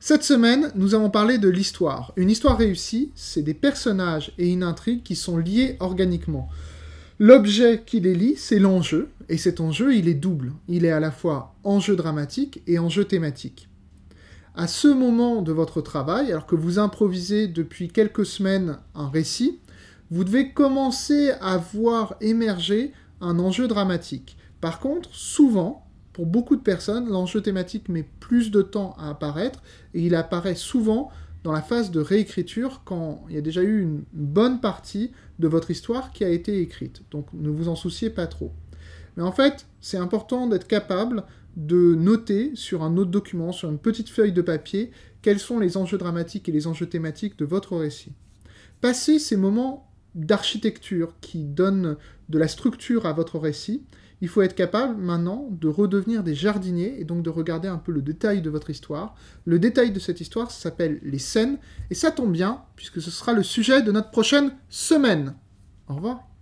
Cette semaine, nous avons parlé de l'histoire. Une histoire réussie, c'est des personnages et une intrigue qui sont liés organiquement. L'objet qui les lie, c'est l'enjeu, et cet enjeu, il est double. Il est à la fois enjeu dramatique et enjeu thématique. À ce moment de votre travail, alors que vous improvisez depuis quelques semaines un récit, vous devez commencer à voir émerger un enjeu dramatique. Par contre, souvent, pour beaucoup de personnes, l'enjeu thématique met plus de temps à apparaître, et il apparaît souvent dans la phase de réécriture, quand il y a déjà eu une bonne partie de votre histoire qui a été écrite. Donc ne vous en souciez pas trop. Mais en fait, c'est important d'être capable de noter sur un autre document, sur une petite feuille de papier, quels sont les enjeux dramatiques et les enjeux thématiques de votre récit. Passez ces moments d'architecture qui donnent de la structure à votre récit, il faut être capable maintenant de redevenir des jardiniers et donc de regarder un peu le détail de votre histoire. Le détail de cette histoire s'appelle les scènes, et ça tombe bien, puisque ce sera le sujet de notre prochaine semaine. Au revoir.